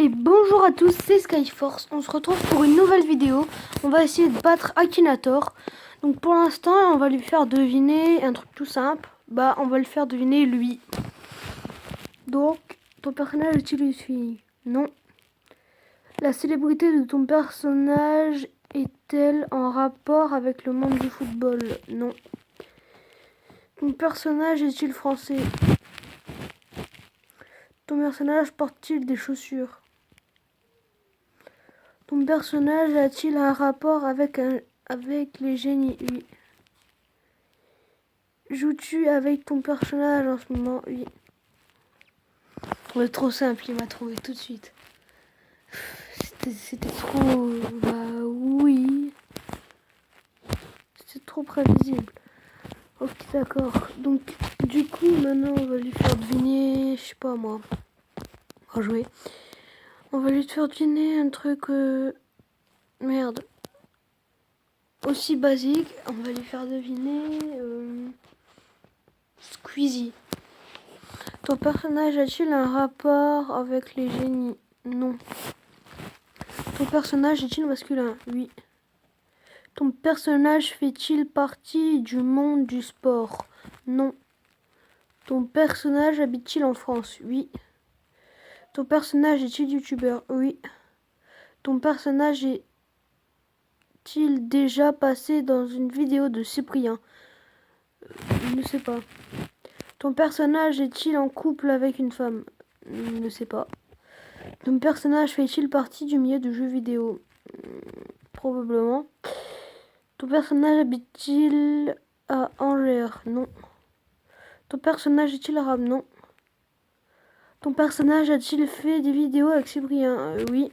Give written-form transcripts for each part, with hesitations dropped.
Et bonjour à tous, c'est Skyforce. On se retrouve pour une nouvelle vidéo. On va essayer de battre Akinator. Donc pour l'instant, on va lui faire deviner un truc tout simple. Bah, on va le faire deviner lui. Donc, ton personnage est-il une fille? Non. La célébrité de ton personnage est-elle en rapport avec le monde du football? Non. Ton personnage est-il français? Ton personnage porte-t-il des chaussures? Ton personnage a-t-il un rapport avec les génies? Oui. Joues-tu avec ton personnage en ce moment? Oui. C'est trop simple, il m'a trouvé tout de suite. C'était trop... Bah oui. C'était trop prévisible. Ok, d'accord. Donc, du coup, maintenant, on va lui faire deviner... Je sais pas, moi. On va jouer. On va lui faire deviner un truc... Merde. Aussi basique. On va lui faire deviner... Squeezie. Ton personnage a-t-il un rapport avec les génies? Non. Ton personnage est-il masculin? Oui. Ton personnage fait-il partie du monde du sport? Non. Ton personnage habite-t-il en France? Oui. Ton personnage est-il youtubeur? Oui. Ton personnage est-il déjà passé dans une vidéo de Cyprien? Je ne sais pas. Ton personnage est-il en couple avec une femme? Je ne sais pas. Ton personnage fait-il partie du milieu du jeu vidéo? Probablement. Ton personnage habite-t-il à Angers? Non. Ton personnage est-il arabe? Non. Ton personnage a-t-il fait des vidéos avec Cyprien? Oui.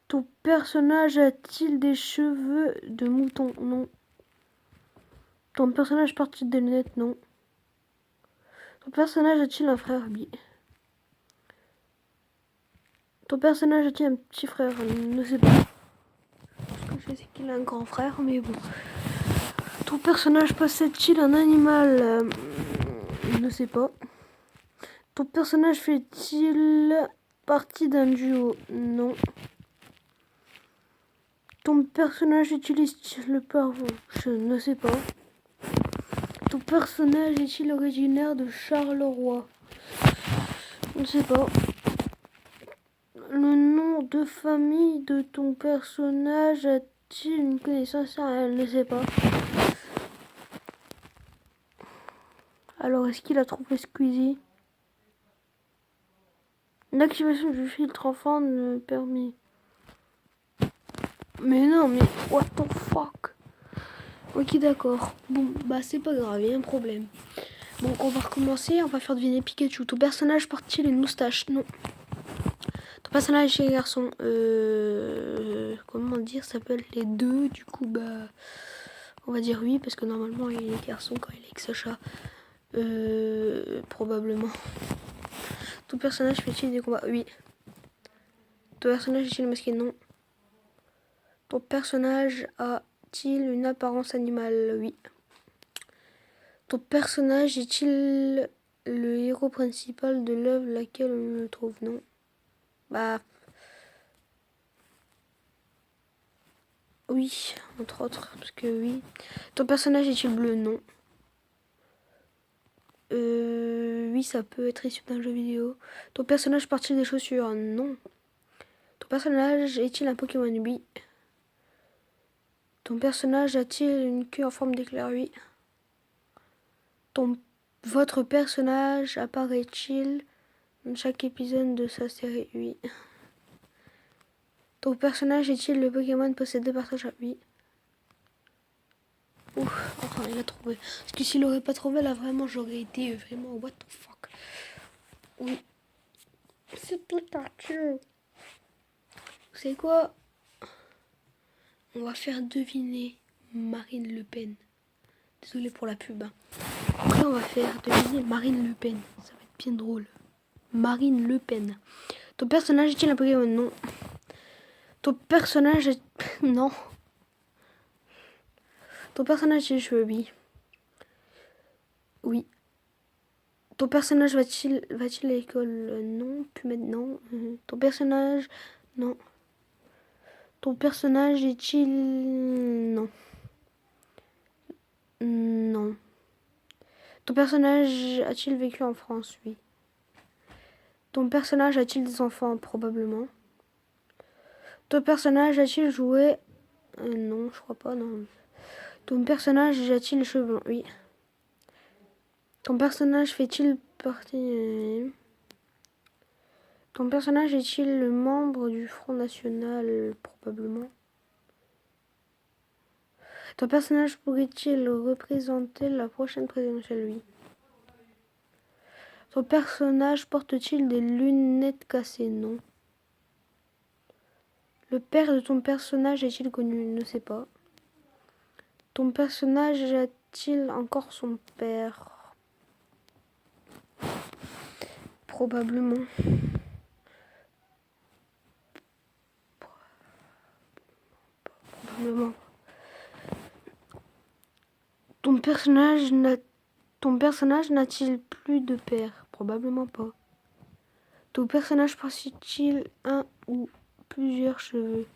Ton personnage a-t-il des cheveux de mouton? Non. Ton personnage porte-t-il des lunettes? Non. Ton personnage a-t-il un frère? Oui. Ton personnage a-t-il un petit frère? Je ne sais pas. Parce que je sais qu'il a un grand frère, mais bon. Ton personnage possède-t-il un animal? Je ne sais pas. Ton personnage fait-il partie d'un duo? Non. Ton personnage utilise-t-il le parfum? Je ne sais pas. Ton personnage est-il originaire de Charleroi? Je ne sais pas. Le nom de famille de ton personnage a-t-il une connaissance? Je ne sais pas. Alors, est-ce qu'il a trouvé Squeezie? L'activation du filtre enfant ne permet... Mais non, mais what the fuck? Ok, d'accord. Bon, bah c'est pas grave, il y a un problème. Bon, on va recommencer, on va faire deviner Pikachu. Ton personnage porte-t-il une moustache? Non. Ton personnage est garçon. Comment dire, ça s'appelle les deux. Du coup, bah, on va dire oui, parce que normalement, il est garçon quand il est avec Sacha. Probablement. Ton personnage fait-il des combats? Oui. Ton personnage est-il masqué? Non. Ton personnage a-t-il une apparence animale? Oui. Ton personnage est-il le héros principal de l'œuvre laquelle on le trouve? Non. Bah... Oui, entre autres, parce que oui. Ton personnage est-il bleu? Non. Oui, ça peut être issu d'un jeu vidéo. Ton personnage porte-t-il des chaussures? Non. Ton personnage est-il un Pokémon? Oui. Ton personnage a-t-il une queue en forme d'éclair? Oui. Votre personnage apparaît-il dans chaque épisode de sa série? Oui. Ton personnage est-il le Pokémon possédé par Sacha? Oui. Ouf, enfin il a trouvé. Parce que s'il aurait pas trouvé là vraiment j'aurais été vraiment what the fuck. Oui. C'est Pikachu. Vous savez quoi? On va faire deviner Marine Le Pen. Désolé pour la pub. Hein. Après on va faire deviner Marine Le Pen. Ça va être bien drôle. Marine Le Pen. Ton personnage est-il un Pokémon? Non. Ton personnage est... non. Ton personnage est cheveux? Oui. Oui. Ton personnage va-t-il à l'école? Non, plus maintenant. Ton personnage... Non. Ton personnage est-il... Non. Non. Ton personnage a-t-il vécu en France? Oui. Ton personnage a-t-il des enfants? Probablement. Ton personnage a-t-il joué? Non, je crois pas, non. Ton personnage a-t-il les cheveux blancs? Oui. Ton personnage fait-il partie... Ton personnage est-il le membre du Front National? Probablement. Ton personnage pourrait-il représenter la prochaine présidentielle? Oui. Ton personnage porte-t-il des lunettes cassées? Non. Le père de ton personnage est-il connu? Ne sais pas. Ton personnage a-t-il encore son père? Probablement. Probablement. Ton personnage n'a-t-il plus de père? Probablement pas. Ton personnage possède-t-il un ou plusieurs cheveux?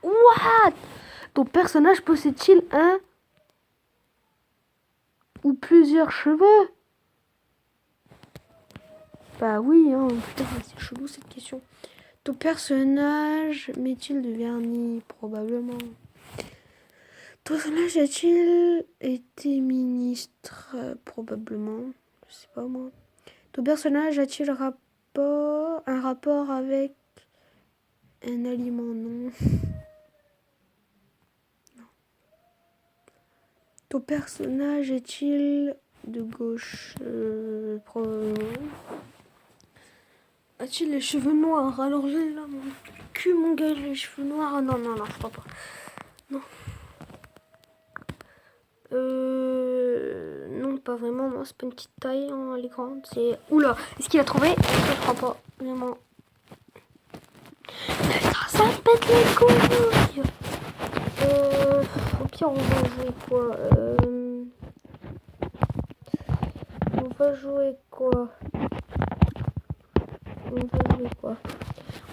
What? Ton personnage possède-t-il un ou plusieurs cheveux? Bah oui, hein. Putain, c'est chelou cette question. Ton personnage met-il du vernis? Probablement. Ton personnage a-t-il été ministre? Probablement. Je sais pas moi. Ton personnage a-t-il un rapport avec un aliment? Non. Non. Ton personnage est-il de gauche? Probablement. A-t-il les cheveux noirs? Alors j'ai là mon cul, mon gars, les cheveux noirs. Non, non, non, je crois pas. Non. Non, pas vraiment. Moi, c'est pas une petite taille. Hein, elle est grande. C'est... Oula, est-ce qu'il a trouvé? Je crois pas. Vraiment. Putain, ça me pète les couilles. Au pire, on va jouer quoi? On va jouer quoi?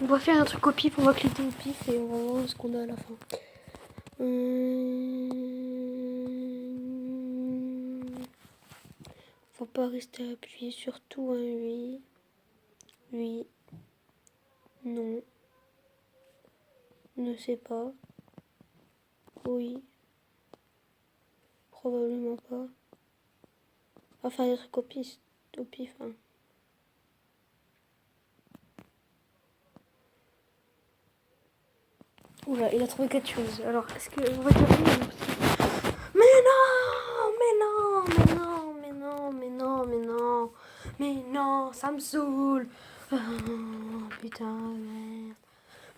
On va faire un truc au pif. On va cliquer au pif et on va voir ce qu'on a à la fin. Faut pas rester appuyé sur tout, hein, oui. Oui. Non. Ne sais pas. Oui. Probablement pas. On va faire des trucs au pif, hein. Oula, il a trouvé quelque chose. Alors, est-ce que on va dire oui? Mais non, mais non, mais non, mais non, mais non, mais non, mais non, ça me saoule. Oh, putain de merde.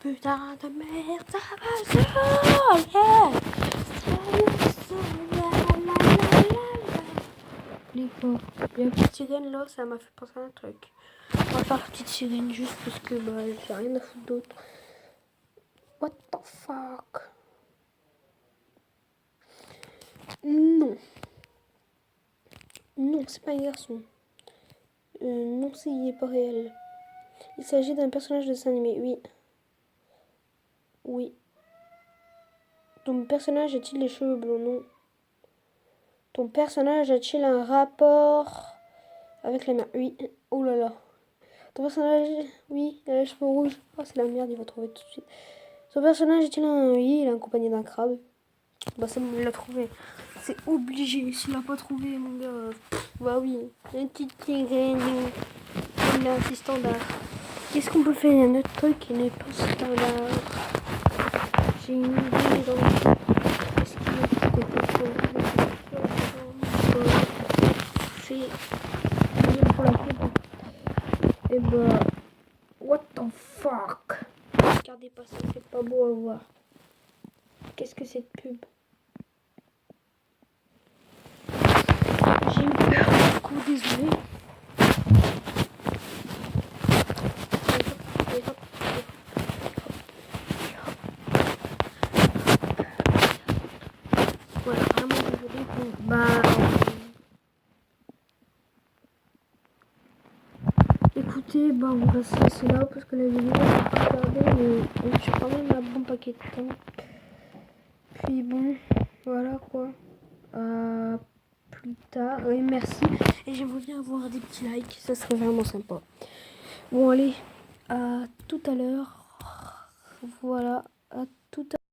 Putain de merde, ça me saoule. Yeah. Les quoi? Il y a une petite sirène là, ça m'a fait penser à un truc. On va faire la petite sirène juste parce que bah, j'ai rien à foutre d'autre. What the fuck? Non. Non, c'est pas un garçon. Non, il est pas réel. Il s'agit d'un personnage de dessin animé, oui. Oui. Ton personnage a-t-il les cheveux blonds? Non. Ton personnage a-t-il un rapport avec la mer? Oui. Oh là là. Ton personnage... Oui, il a les cheveux rouges. Oh, c'est la merde, il va trouver tout de suite. Son personnage est-il un... Oui, il est accompagné d'un crabe. Bah c'est bon, il l'a trouvé. C'est obligé. S'il l'a pas trouvé, mon gars... bah oui. Une petite sirène. Il est assez standard. Qu'est-ce qu'on peut faire? Un autre truc qui n'est pas standard. J'ai une idée dans... Est-ce qu'il y a quelque chose? C'est... pour la pub. Et bah... What the fuck? Regardez pas ça, c'est pas beau à voir. Qu'est-ce que cette pub? J'ai eu peur, du coup, désolé. Voilà, vraiment désolé. Bon, bah... Écoutez, bah on va se laisser là parce que la vidéo est pas regardée, mais on tire quand même un bon paquet de temps. Puis bon, voilà quoi. À plus tard. Oui, merci. Et j'aimerais bien avoir des petits likes, ça serait vraiment sympa. Bon allez, à tout à l'heure. Voilà, à tout à l'heure.